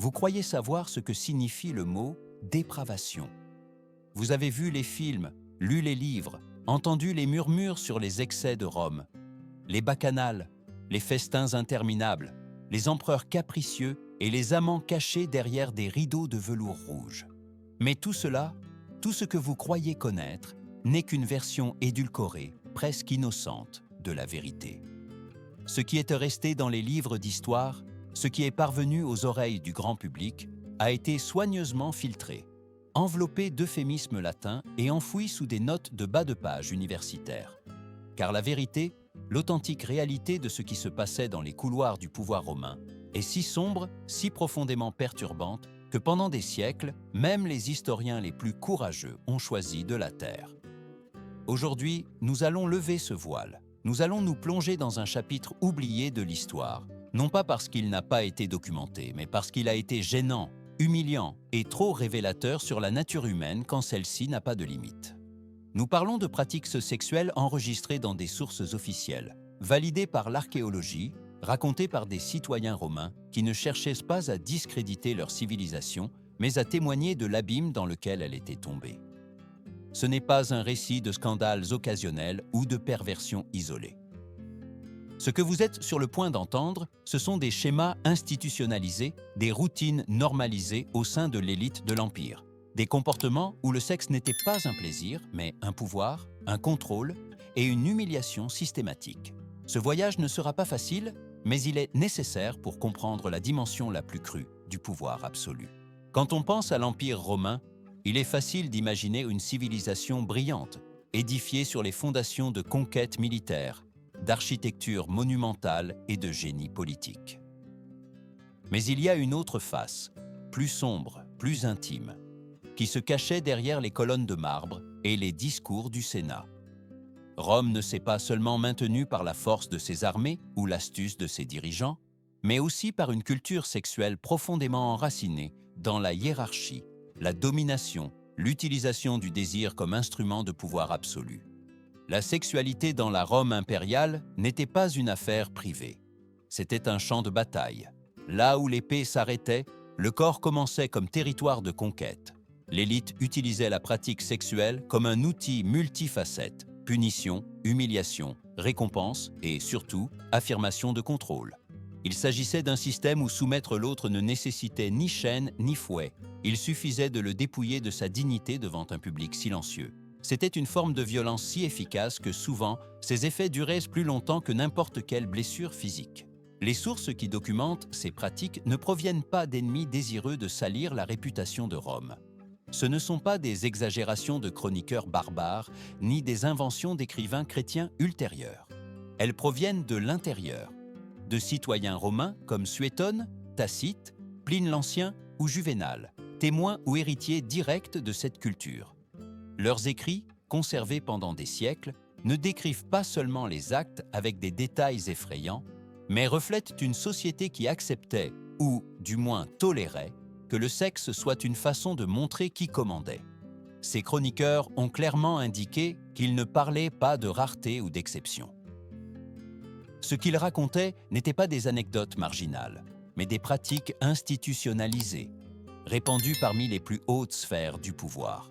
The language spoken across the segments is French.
vous croyez savoir ce que signifie le mot « dépravation ». Vous avez vu les films, lu les livres, entendu les murmures sur les excès de Rome, les bacchanales, les festins interminables, les empereurs capricieux et les amants cachés derrière des rideaux de velours rouge. Mais tout cela, tout ce que vous croyez connaître, n'est qu'une version édulcorée, presque innocente, de la vérité. Ce qui est resté dans les livres d'histoire, ce qui est parvenu aux oreilles du grand public, a été soigneusement filtré, enveloppé d'euphémismes latins et enfoui sous des notes de bas de page universitaires. Car la vérité, l'authentique réalité de ce qui se passait dans les couloirs du pouvoir romain, est si sombre, si profondément perturbante, que pendant des siècles, même les historiens les plus courageux ont choisi de la taire. Aujourd'hui, nous allons lever ce voile. Nous allons nous plonger dans un chapitre oublié de l'histoire, non pas parce qu'il n'a pas été documenté, mais parce qu'il a été gênant, humiliant et trop révélateur sur la nature humaine quand celle-ci n'a pas de limite. Nous parlons de pratiques sexuelles enregistrées dans des sources officielles, validées par l'archéologie, racontées par des citoyens romains qui ne cherchaient pas à discréditer leur civilisation, mais à témoigner de l'abîme dans lequel elle était tombée. Ce n'est pas un récit de scandales occasionnels ou de perversions isolées. Ce que vous êtes sur le point d'entendre, ce sont des schémas institutionnalisés, des routines normalisées au sein de l'élite de l'Empire, des comportements où le sexe n'était pas un plaisir, mais un pouvoir, un contrôle et une humiliation systématique. Ce voyage ne sera pas facile, mais il est nécessaire pour comprendre la dimension la plus crue du pouvoir absolu. Quand on pense à l'Empire romain, il est facile d'imaginer une civilisation brillante, édifiée sur les fondations de conquêtes militaires, d'architecture monumentale et de génie politique. Mais il y a une autre face, plus sombre, plus intime, qui se cachait derrière les colonnes de marbre et les discours du Sénat. Rome ne s'est pas seulement maintenue par la force de ses armées ou l'astuce de ses dirigeants, mais aussi par une culture sexuelle profondément enracinée dans la hiérarchie, la domination, l'utilisation du désir comme instrument de pouvoir absolu. La sexualité dans la Rome impériale n'était pas une affaire privée. C'était un champ de bataille. Là où l'épée s'arrêtait, le corps commençait comme territoire de conquête. L'élite utilisait la pratique sexuelle comme un outil multifacette, punition, humiliation, récompense et, surtout, affirmation de contrôle. Il s'agissait d'un système où soumettre l'autre ne nécessitait ni chaîne ni fouet. Il suffisait de le dépouiller de sa dignité devant un public silencieux. C'était une forme de violence si efficace que souvent, ses effets duraient plus longtemps que n'importe quelle blessure physique. Les sources qui documentent ces pratiques ne proviennent pas d'ennemis désireux de salir la réputation de Rome. Ce ne sont pas des exagérations de chroniqueurs barbares, ni des inventions d'écrivains chrétiens ultérieurs. Elles proviennent de l'intérieur, de citoyens romains comme Suétone, Tacite, Pline l'Ancien ou Juvénal, témoins ou héritiers directs de cette culture. Leurs écrits, conservés pendant des siècles, ne décrivent pas seulement les actes avec des détails effrayants, mais reflètent une société qui acceptait, ou du moins tolérait, que le sexe soit une façon de montrer qui commandait. Ces chroniqueurs ont clairement indiqué qu'ils ne parlaient pas de rareté ou d'exception. Ce qu'ils racontaient n'étaient pas des anecdotes marginales, mais des pratiques institutionnalisées, répandues parmi les plus hautes sphères du pouvoir.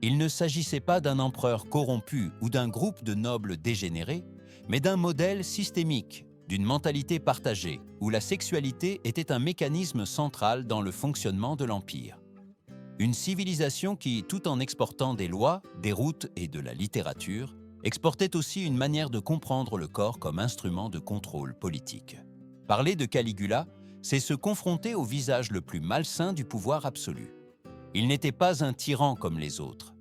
Il ne s'agissait pas d'un empereur corrompu ou d'un groupe de nobles dégénérés, mais d'un modèle systémique, d'une mentalité partagée, où la sexualité était un mécanisme central dans le fonctionnement de l'Empire. Une civilisation qui, tout en exportant des lois, des routes et de la littérature, exportait aussi une manière de comprendre le corps comme instrument de contrôle politique. Parler de Caligula, c'est se confronter au visage le plus malsain du pouvoir absolu. Il n'était pas un tyran comme les autres.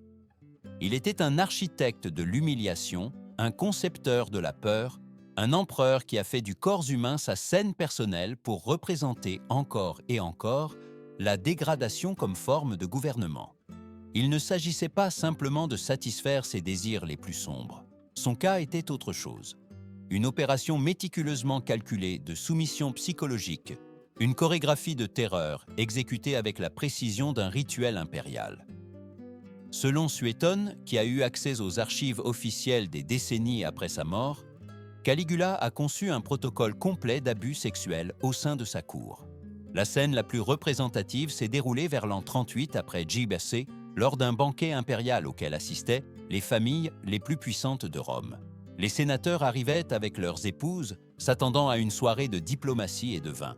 Il était un architecte de l'humiliation, un concepteur de la peur, un empereur qui a fait du corps humain sa scène personnelle pour représenter encore et encore la dégradation comme forme de gouvernement. Il ne s'agissait pas simplement de satisfaire ses désirs les plus sombres. Son cas était autre chose. Une opération méticuleusement calculée de soumission psychologique, une chorégraphie de terreur exécutée avec la précision d'un rituel impérial. Selon Suétone, qui a eu accès aux archives officielles des décennies après sa mort, Caligula a conçu un protocole complet d'abus sexuels au sein de sa cour. La scène la plus représentative s'est déroulée vers l'an 38 après J.B.C. lors d'un banquet impérial auquel assistaient les familles les plus puissantes de Rome. Les sénateurs arrivaient avec leurs épouses, s'attendant à une soirée de diplomatie et de vin.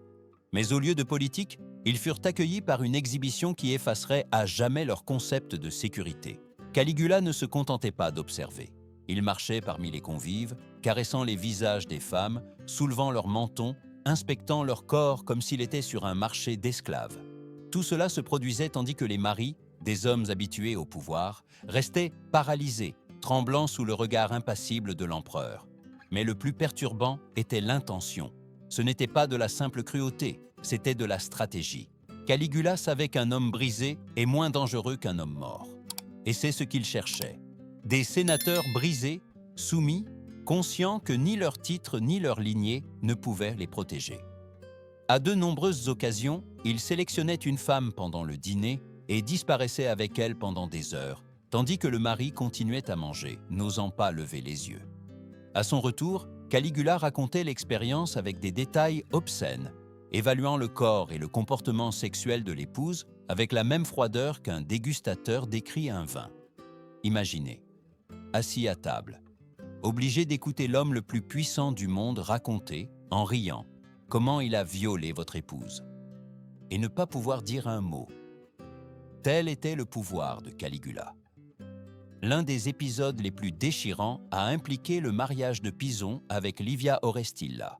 Mais au lieu de politique, ils furent accueillis par une exhibition qui effacerait à jamais leur concept de sécurité. Caligula ne se contentait pas d'observer. Il marchait parmi les convives, caressant les visages des femmes, soulevant leurs mentons, inspectant leur corps comme s'il était sur un marché d'esclaves. Tout cela se produisait tandis que les maris, des hommes habitués au pouvoir, restaient paralysés, tremblant sous le regard impassible de l'empereur. Mais le plus perturbant était l'intention. Ce n'était pas de la simple cruauté, c'était de la stratégie. Caligula savait qu'un homme brisé est moins dangereux qu'un homme mort. Et c'est ce qu'il cherchait. Des sénateurs brisés, soumis, conscients que ni leur titre ni leur lignée ne pouvaient les protéger. À de nombreuses occasions, il sélectionnait une femme pendant le dîner et disparaissait avec elle pendant des heures, tandis que le mari continuait à manger, n'osant pas lever les yeux. À son retour, Caligula racontait l'expérience avec des détails obscènes, évaluant le corps et le comportement sexuel de l'épouse avec la même froideur qu'un dégustateur décrit un vin. Imaginez, assis à table, obligé d'écouter l'homme le plus puissant du monde raconter, en riant, comment il a violé votre épouse, et ne pas pouvoir dire un mot. Tel était le pouvoir de Caligula. L'un des épisodes les plus déchirants a impliqué le mariage de Pison avec Livia Orestilla.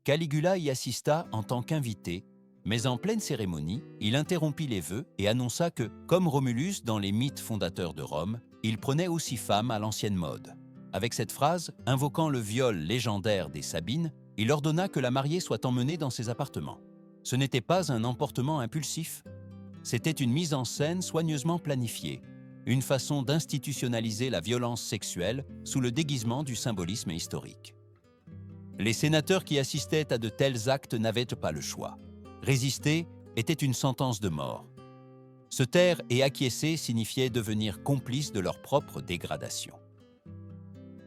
Caligula y assista en tant qu'invité, mais en pleine cérémonie, il interrompit les vœux et annonça que, comme Romulus dans les mythes fondateurs de Rome, il prenait aussi femme à l'ancienne mode. Avec cette phrase, invoquant le viol légendaire des Sabines, il ordonna que la mariée soit emmenée dans ses appartements. Ce n'était pas un emportement impulsif, c'était une mise en scène soigneusement planifiée, une façon d'institutionnaliser la violence sexuelle sous le déguisement du symbolisme historique. Les sénateurs qui assistaient à de tels actes n'avaient pas le choix. Résister était une sentence de mort. Se taire et acquiescer signifiait devenir complice de leur propre dégradation.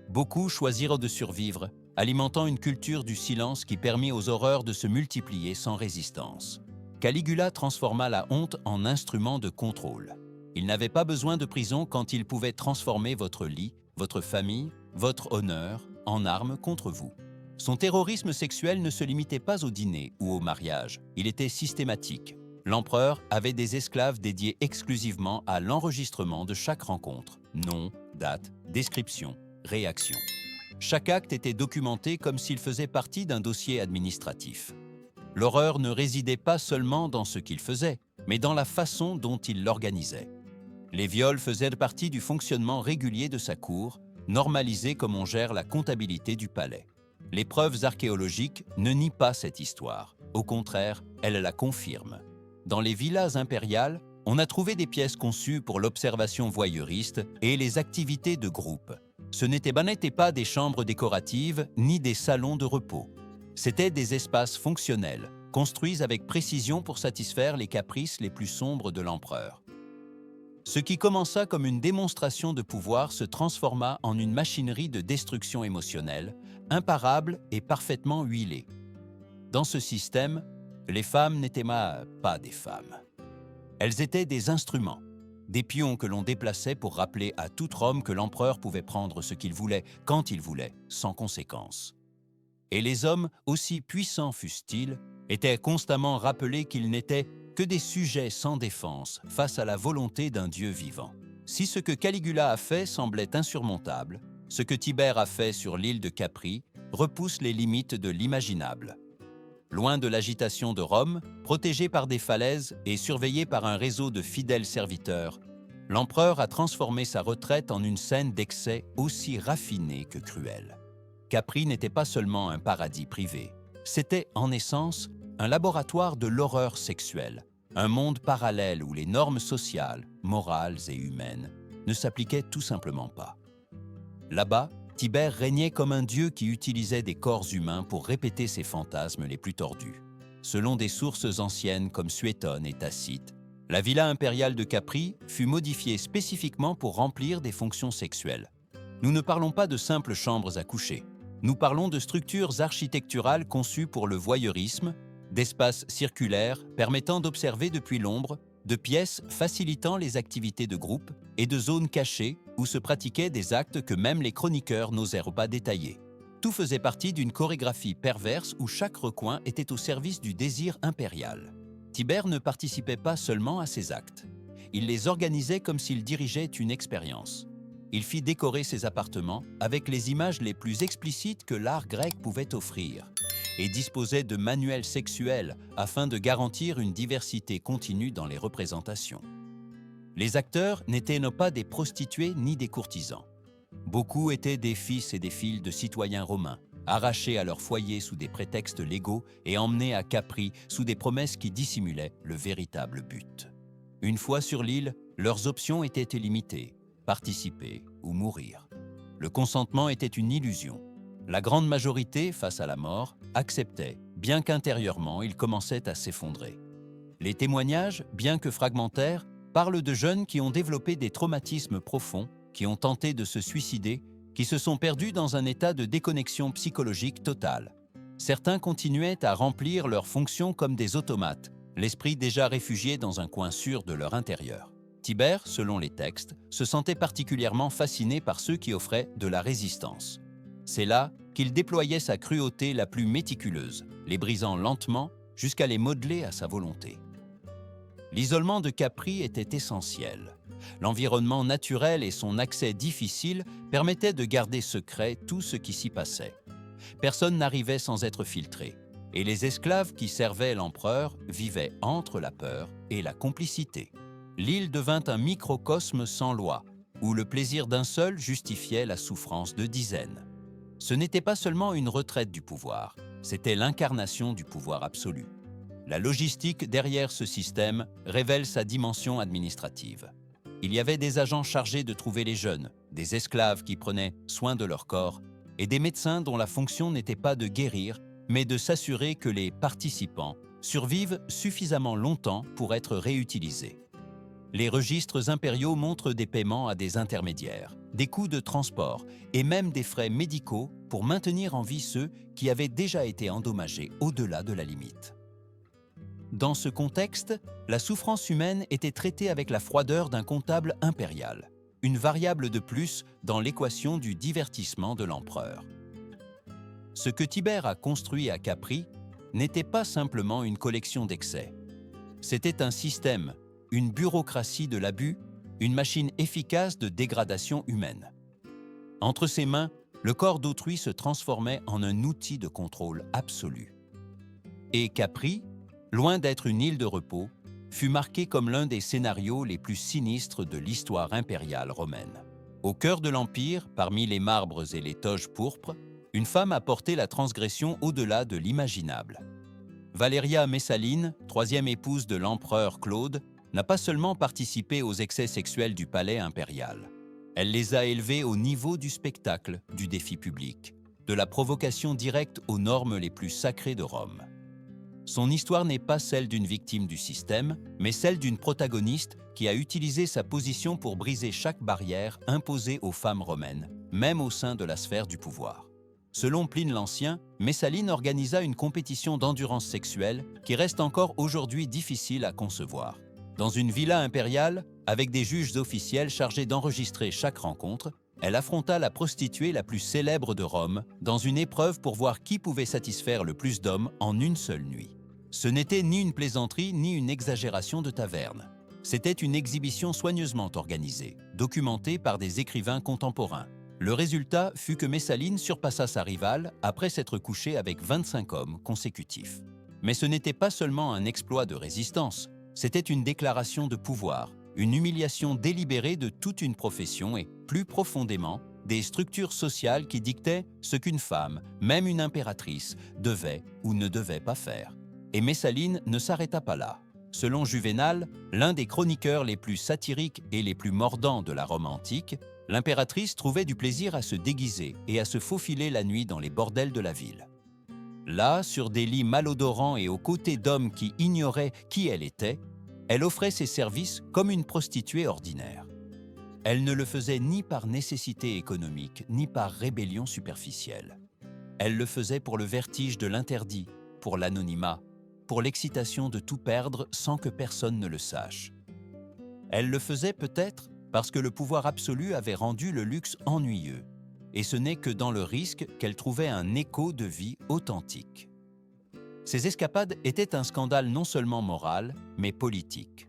Beaucoup choisirent de survivre, alimentant une culture du silence qui permit aux horreurs de se multiplier sans résistance. Caligula transforma la honte en instrument de contrôle. Il n'avait pas besoin de prison quand il pouvait transformer votre lit, votre famille, votre honneur en armes contre vous. Son terrorisme sexuel ne se limitait pas au dîner ou au mariage, il était systématique. L'empereur avait des esclaves dédiés exclusivement à l'enregistrement de chaque rencontre. Nom, date, description, réaction. Chaque acte était documenté comme s'il faisait partie d'un dossier administratif. L'horreur ne résidait pas seulement dans ce qu'il faisait, mais dans la façon dont il l'organisait. Les viols faisaient partie du fonctionnement régulier de sa cour, normalisé comme on gère la comptabilité du palais. Les preuves archéologiques ne nient pas cette histoire. Au contraire, elles la confirment. Dans les villas impériales, on a trouvé des pièces conçues pour l'observation voyeuriste et les activités de groupe. Ce n'étaient pas des chambres décoratives ni des salons de repos. C'étaient des espaces fonctionnels, construits avec précision pour satisfaire les caprices les plus sombres de l'empereur. Ce qui commença comme une démonstration de pouvoir se transforma en une machinerie de destruction émotionnelle, imparable et parfaitement huilée. Dans ce système, les femmes n'étaient pas des femmes. Elles étaient des instruments, des pions que l'on déplaçait pour rappeler à toute Rome que l'empereur pouvait prendre ce qu'il voulait, quand il voulait, sans conséquence. Et les hommes, aussi puissants fussent-ils, étaient constamment rappelés qu'ils n'étaient que des sujets sans défense face à la volonté d'un Dieu vivant. Si ce que Caligula a fait semblait insurmontable, ce que Tibère a fait sur l'île de Capri repousse les limites de l'imaginable. Loin de l'agitation de Rome, protégé par des falaises et surveillé par un réseau de fidèles serviteurs, l'empereur a transformé sa retraite en une scène d'excès aussi raffinée que cruelle. Capri n'était pas seulement un paradis privé, c'était en essence un laboratoire de l'horreur sexuelle, un monde parallèle où les normes sociales, morales et humaines ne s'appliquaient tout simplement pas. Là-bas, Tibère régnait comme un dieu qui utilisait des corps humains pour répéter ses fantasmes les plus tordus. Selon des sources anciennes comme Suétone et Tacite, la villa impériale de Capri fut modifiée spécifiquement pour remplir des fonctions sexuelles. Nous ne parlons pas de simples chambres à coucher. Nous parlons de structures architecturales conçues pour le voyeurisme, d'espaces circulaires permettant d'observer depuis l'ombre, de pièces facilitant les activités de groupe et de zones cachées où se pratiquaient des actes que même les chroniqueurs n'osèrent pas détailler. Tout faisait partie d'une chorégraphie perverse où chaque recoin était au service du désir impérial. Tibère ne participait pas seulement à ces actes. Il les organisait comme s'il dirigeait une expérience. Il fit décorer ses appartements avec les images les plus explicites que l'art grec pouvait offrir et disposait de manuels sexuels afin de garantir une diversité continue dans les représentations. Les acteurs n'étaient non pas des prostituées ni des courtisans. Beaucoup étaient des fils et des filles de citoyens romains, arrachés à leur foyer sous des prétextes légaux et emmenés à Capri sous des promesses qui dissimulaient le véritable but. Une fois sur l'île, leurs options étaient illimitées, participer ou mourir. Le consentement était une illusion. La grande majorité, face à la mort, acceptait, bien qu'intérieurement, il commençait à s'effondrer. Les témoignages, bien que fragmentaires, parlent de jeunes qui ont développé des traumatismes profonds, qui ont tenté de se suicider, qui se sont perdus dans un état de déconnexion psychologique totale. Certains continuaient à remplir leurs fonctions comme des automates, l'esprit déjà réfugié dans un coin sûr de leur intérieur. Tibère, selon les textes, se sentait particulièrement fasciné par ceux qui offraient de la résistance. C'est là qu'il déployait sa cruauté la plus méticuleuse, les brisant lentement jusqu'à les modeler à sa volonté. L'isolement de Capri était essentiel. L'environnement naturel et son accès difficile permettaient de garder secret tout ce qui s'y passait. Personne n'arrivait sans être filtré, et les esclaves qui servaient l'empereur vivaient entre la peur et la complicité. L'île devint un microcosme sans loi, où le plaisir d'un seul justifiait la souffrance de dizaines. Ce n'était pas seulement une retraite du pouvoir, c'était l'incarnation du pouvoir absolu. La logistique derrière ce système révèle sa dimension administrative. Il y avait des agents chargés de trouver les jeunes, des esclaves qui prenaient soin de leur corps, et des médecins dont la fonction n'était pas de guérir, mais de s'assurer que les participants survivent suffisamment longtemps pour être réutilisés. Les registres impériaux montrent des paiements à des intermédiaires, des coûts de transport et même des frais médicaux pour maintenir en vie ceux qui avaient déjà été endommagés au-delà de la limite. Dans ce contexte, la souffrance humaine était traitée avec la froideur d'un comptable impérial, une variable de plus dans l'équation du divertissement de l'empereur. Ce que Tibère a construit à Capri n'était pas simplement une collection d'excès. C'était un système, une bureaucratie de l'abus, une machine efficace de dégradation humaine. Entre ses mains, le corps d'autrui se transformait en un outil de contrôle absolu. Et Capri, loin d'être une île de repos, fut marqué comme l'un des scénarios les plus sinistres de l'histoire impériale romaine. Au cœur de l'Empire, parmi les marbres et les toges pourpres, une femme a porté la transgression au-delà de l'imaginable. Valeria Messalline, troisième épouse de l'empereur Claude, n'a pas seulement participé aux excès sexuels du palais impérial. Elle les a élevés au niveau du spectacle, du défi public, de la provocation directe aux normes les plus sacrées de Rome. Son histoire n'est pas celle d'une victime du système, mais celle d'une protagoniste qui a utilisé sa position pour briser chaque barrière imposée aux femmes romaines, même au sein de la sphère du pouvoir. Selon Pline l'Ancien, Messalline organisa une compétition d'endurance sexuelle qui reste encore aujourd'hui difficile à concevoir. Dans une villa impériale, avec des juges officiels chargés d'enregistrer chaque rencontre, elle affronta la prostituée la plus célèbre de Rome dans une épreuve pour voir qui pouvait satisfaire le plus d'hommes en une seule nuit. Ce n'était ni une plaisanterie ni une exagération de taverne. C'était une exhibition soigneusement organisée, documentée par des écrivains contemporains. Le résultat fut que Messalline surpassa sa rivale après s'être couchée avec 25 hommes consécutifs. Mais ce n'était pas seulement un exploit de résistance, c'était une déclaration de pouvoir, une humiliation délibérée de toute une profession et, plus profondément, des structures sociales qui dictaient ce qu'une femme, même une impératrice, devait ou ne devait pas faire. Et Messalline ne s'arrêta pas là. Selon Juvénal, l'un des chroniqueurs les plus satiriques et les plus mordants de la Rome antique, l'impératrice trouvait du plaisir à se déguiser et à se faufiler la nuit dans les bordels de la ville. Là, sur des lits malodorants et aux côtés d'hommes qui ignoraient qui elle était, elle offrait ses services comme une prostituée ordinaire. Elle ne le faisait ni par nécessité économique, ni par rébellion superficielle. Elle le faisait pour le vertige de l'interdit, pour l'anonymat, pour l'excitation de tout perdre sans que personne ne le sache. Elle le faisait peut-être parce que le pouvoir absolu avait rendu le luxe ennuyeux, et ce n'est que dans le risque qu'elle trouvait un écho de vie authentique. Ces escapades étaient un scandale non seulement moral, mais politique.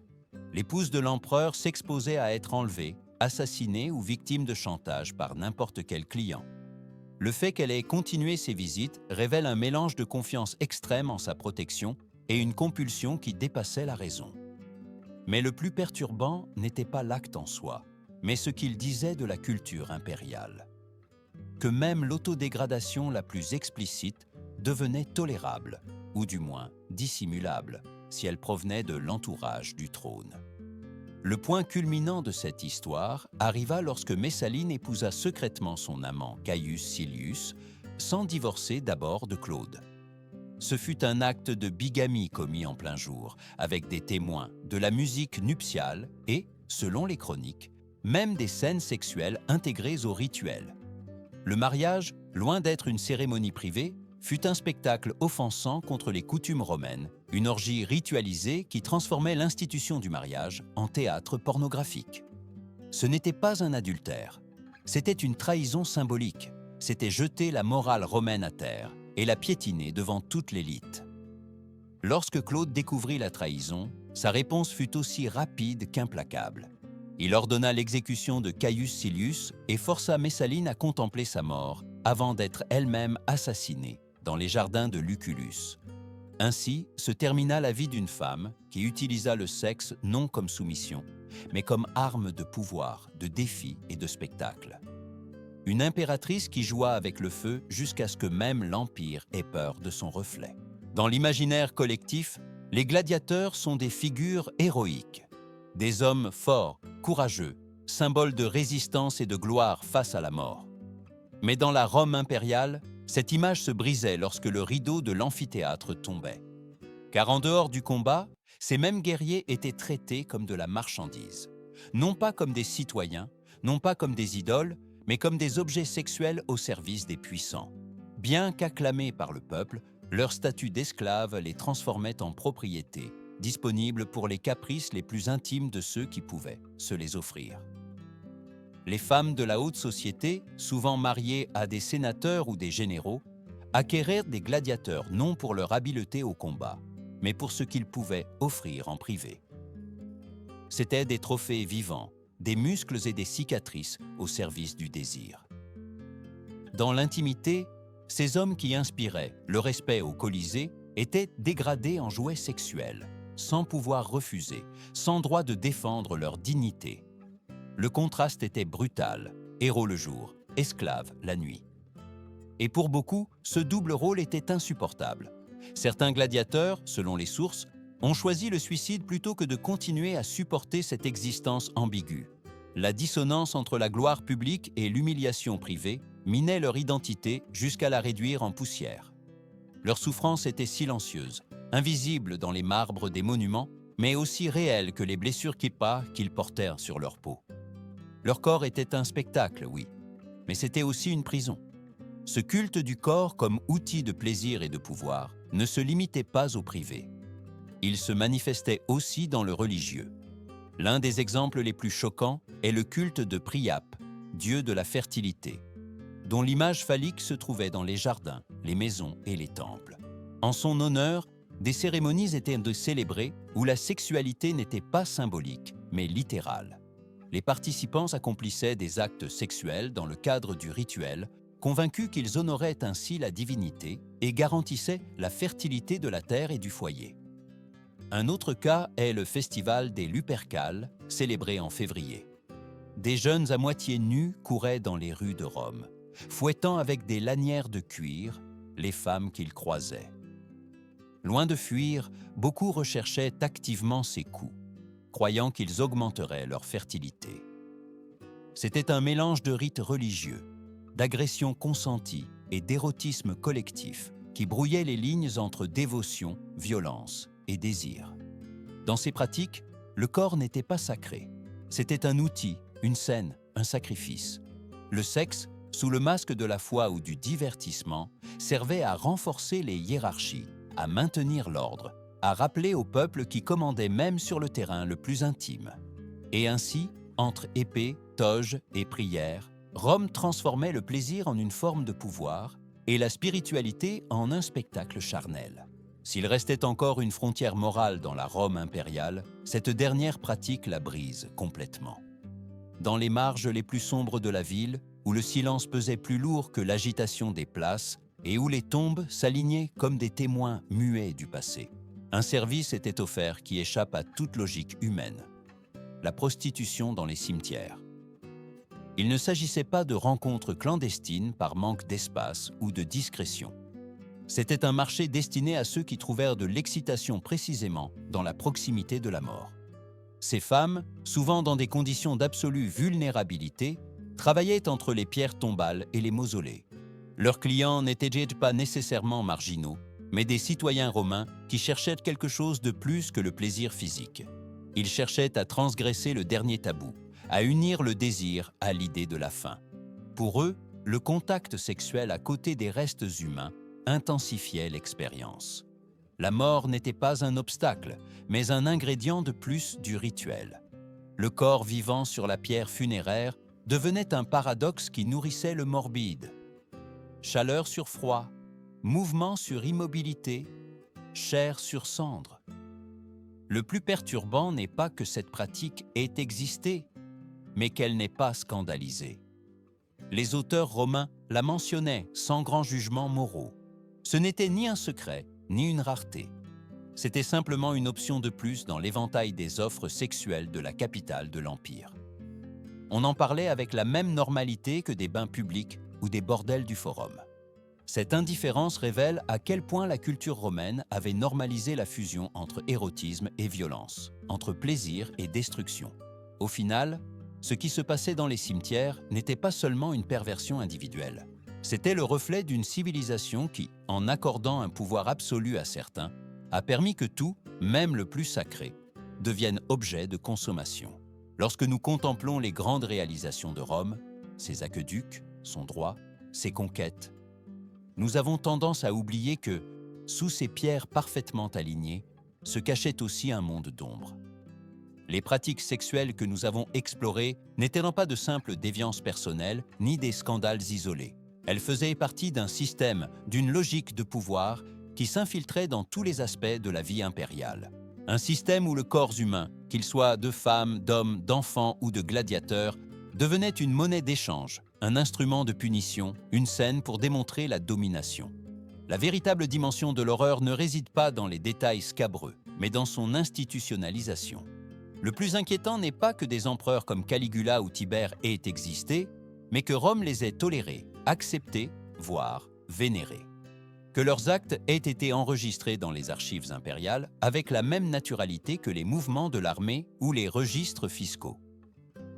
L'épouse de l'empereur s'exposait à être enlevée, assassinée ou victime de chantage par n'importe quel client. Le fait qu'elle ait continué ses visites révèle un mélange de confiance extrême en sa protection et une compulsion qui dépassait la raison. Mais le plus perturbant n'était pas l'acte en soi, mais ce qu'il disait de la culture impériale. Que même l'autodégradation la plus explicite devenait tolérable, ou du moins dissimulable, si elle provenait de l'entourage du trône. Le point culminant de cette histoire arriva lorsque Messaline épousa secrètement son amant Caius Silius, sans divorcer d'abord de Claude. Ce fut un acte de bigamie commis en plein jour, avec des témoins, de la musique nuptiale et, selon les chroniques, même des scènes sexuelles intégrées au rituel. Le mariage, loin d'être une cérémonie privée, fut un spectacle offensant contre les coutumes romaines, une orgie ritualisée qui transformait l'institution du mariage en théâtre pornographique. Ce n'était pas un adultère, c'était une trahison symbolique, c'était jeter la morale romaine à terre et la piétiner devant toute l'élite. Lorsque Claude découvrit la trahison, sa réponse fut aussi rapide qu'implacable. Il ordonna l'exécution de Caius Silius et força Messaline à contempler sa mort avant d'être elle-même assassinée dans les jardins de Lucullus. Ainsi se termina la vie d'une femme qui utilisa le sexe non comme soumission, mais comme arme de pouvoir, de défi et de spectacle. Une impératrice qui joua avec le feu jusqu'à ce que même l'Empire ait peur de son reflet. Dans l'imaginaire collectif, les gladiateurs sont des figures héroïques, des hommes forts, courageux, symboles de résistance et de gloire face à la mort. Mais dans la Rome impériale, cette image se brisait lorsque le rideau de l'amphithéâtre tombait. Car en dehors du combat, ces mêmes guerriers étaient traités comme de la marchandise. Non pas comme des citoyens, non pas comme des idoles, mais comme des objets sexuels au service des puissants. Bien qu'acclamés par le peuple, leur statut d'esclave les transformait en propriétés, disponibles pour les caprices les plus intimes de ceux qui pouvaient se les offrir. Les femmes de la haute société, souvent mariées à des sénateurs ou des généraux, acquérirent des gladiateurs non pour leur habileté au combat, mais pour ce qu'ils pouvaient offrir en privé. C'étaient des trophées vivants, des muscles et des cicatrices au service du désir. Dans l'intimité, ces hommes qui inspiraient le respect au Colisée étaient dégradés en jouets sexuels, sans pouvoir refuser, sans droit de défendre leur dignité. Le contraste était brutal, héros le jour, esclave la nuit. Et pour beaucoup, ce double rôle était insupportable. Certains gladiateurs, selon les sources, ont choisi le suicide plutôt que de continuer à supporter cette existence ambiguë. La dissonance entre la gloire publique et l'humiliation privée minait leur identité jusqu'à la réduire en poussière. Leur souffrance était silencieuse, invisible dans les marbres des monuments, mais aussi réelle que les blessures qu'ils portèrent sur leur peau. Leur corps était un spectacle, oui, mais c'était aussi une prison. Ce culte du corps comme outil de plaisir et de pouvoir ne se limitait pas au privé. Il se manifestait aussi dans le religieux. L'un des exemples les plus choquants est le culte de Priape, dieu de la fertilité, dont l'image phallique se trouvait dans les jardins, les maisons et les temples. En son honneur, des cérémonies étaient célébrées où la sexualité n'était pas symbolique, mais littérale. Les participants accomplissaient des actes sexuels dans le cadre du rituel, convaincus qu'ils honoraient ainsi la divinité et garantissaient la fertilité de la terre et du foyer. Un autre cas est le festival des Lupercales, célébré en février. Des jeunes à moitié nus couraient dans les rues de Rome, fouettant avec des lanières de cuir les femmes qu'ils croisaient. Loin de fuir, beaucoup recherchaient activement ces coups, croyant qu'ils augmenteraient leur fertilité. C'était un mélange de rites religieux, d'agressions consenties et d'érotisme collectif qui brouillait les lignes entre dévotion, violence et désir. Dans ces pratiques, le corps n'était pas sacré. C'était un outil, une scène, un sacrifice. Le sexe, sous le masque de la foi ou du divertissement, servait à renforcer les hiérarchies, à maintenir l'ordre, à rappeler au peuple qui commandait même sur le terrain le plus intime. Et ainsi, entre épée, toge et prière, Rome transformait le plaisir en une forme de pouvoir et la spiritualité en un spectacle charnel. S'il restait encore une frontière morale dans la Rome impériale, cette dernière pratique la brise complètement. Dans les marges les plus sombres de la ville, où le silence pesait plus lourd que l'agitation des places et où les tombes s'alignaient comme des témoins muets du passé, un service était offert qui échappe à toute logique humaine: la prostitution dans les cimetières. Il ne s'agissait pas de rencontres clandestines par manque d'espace ou de discrétion. C'était un marché destiné à ceux qui trouvèrent de l'excitation précisément dans la proximité de la mort. Ces femmes, souvent dans des conditions d'absolue vulnérabilité, travaillaient entre les pierres tombales et les mausolées. Leurs clients n'étaient pas nécessairement marginaux, mais des citoyens romains qui cherchaient quelque chose de plus que le plaisir physique. Ils cherchaient à transgresser le dernier tabou, à unir le désir à l'idée de la faim. Pour eux, le contact sexuel à côté des restes humains intensifiait l'expérience. La mort n'était pas un obstacle, mais un ingrédient de plus du rituel. Le corps vivant sur la pierre funéraire devenait un paradoxe qui nourrissait le morbide. Chaleur sur froid, mouvement sur immobilité, chair sur cendre. Le plus perturbant n'est pas que cette pratique ait existé, mais qu'elle n'ait pas scandalisé. Les auteurs romains la mentionnaient sans grands jugements moraux. Ce n'était ni un secret, ni une rareté. C'était simplement une option de plus dans l'éventail des offres sexuelles de la capitale de l'Empire. On en parlait avec la même normalité que des bains publics ou des bordels du forum. Cette indifférence révèle à quel point la culture romaine avait normalisé la fusion entre érotisme et violence, entre plaisir et destruction. Au final, ce qui se passait dans les cimetières n'était pas seulement une perversion individuelle. C'était le reflet d'une civilisation qui, en accordant un pouvoir absolu à certains, a permis que tout, même le plus sacré, devienne objet de consommation. Lorsque nous contemplons les grandes réalisations de Rome, ses aqueducs, son droit, ses conquêtes, nous avons tendance à oublier que, sous ces pierres parfaitement alignées, se cachait aussi un monde d'ombre. Les pratiques sexuelles que nous avons explorées n'étaient pas de simples déviances personnelles ni des scandales isolés. Elles faisaient partie d'un système, d'une logique de pouvoir qui s'infiltrait dans tous les aspects de la vie impériale. Un système où le corps humain, qu'il soit de femmes, d'hommes, d'enfants ou de gladiateurs, devenait une monnaie d'échange, un instrument de punition, une scène pour démontrer la domination. La véritable dimension de l'horreur ne réside pas dans les détails scabreux, mais dans son institutionnalisation. Le plus inquiétant n'est pas que des empereurs comme Caligula ou Tibère aient existé, mais que Rome les ait tolérés, acceptés, voire vénérés. Que leurs actes aient été enregistrés dans les archives impériales avec la même naturalité que les mouvements de l'armée ou les registres fiscaux.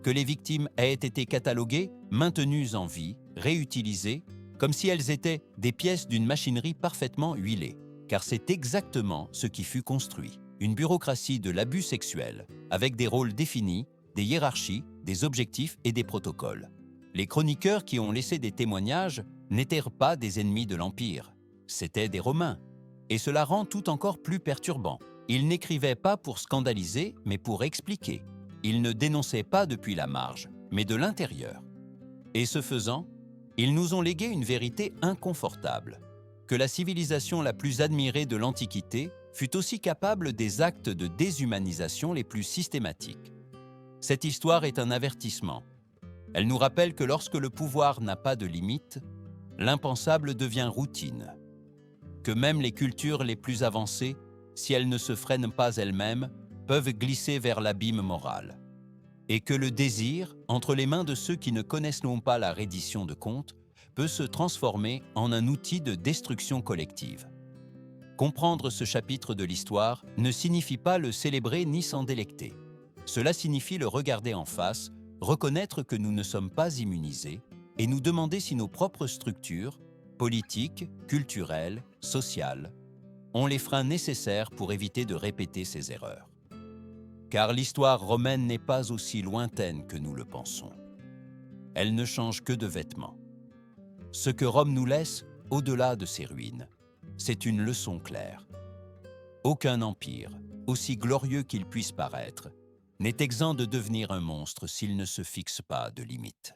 Que les victimes aient été cataloguées, maintenues en vie, réutilisées, comme si elles étaient des pièces d'une machinerie parfaitement huilée, car c'est exactement ce qui fut construit. Une bureaucratie de l'abus sexuel, avec des rôles définis, des hiérarchies, des objectifs et des protocoles. Les chroniqueurs qui ont laissé des témoignages n'étaient pas des ennemis de l'Empire, c'étaient des Romains. Et cela rend tout encore plus perturbant. Ils n'écrivaient pas pour scandaliser, mais pour expliquer. Ils ne dénonçaient pas depuis la marge, mais de l'intérieur. Et ce faisant, ils nous ont légué une vérité inconfortable, que la civilisation la plus admirée de l'Antiquité fut aussi capable des actes de déshumanisation les plus systématiques. Cette histoire est un avertissement. Elle nous rappelle que lorsque le pouvoir n'a pas de limite, l'impensable devient routine. Que même les cultures les plus avancées, si elles ne se freinent pas elles-mêmes, peuvent glisser vers l'abîme moral. Et que le désir, entre les mains de ceux qui ne connaissent non pas la reddition de comptes, peut se transformer en un outil de destruction collective. Comprendre ce chapitre de l'histoire ne signifie pas le célébrer ni s'en délecter. Cela signifie le regarder en face, reconnaître que nous ne sommes pas immunisés et nous demander si nos propres structures, politiques, culturelles, sociales, ont les freins nécessaires pour éviter de répéter ces erreurs. Car l'histoire romaine n'est pas aussi lointaine que nous le pensons. Elle ne change que de vêtements. Ce que Rome nous laisse, au-delà de ses ruines, c'est une leçon claire. Aucun empire, aussi glorieux qu'il puisse paraître, n'est exempt de devenir un monstre s'il ne se fixe pas de limites.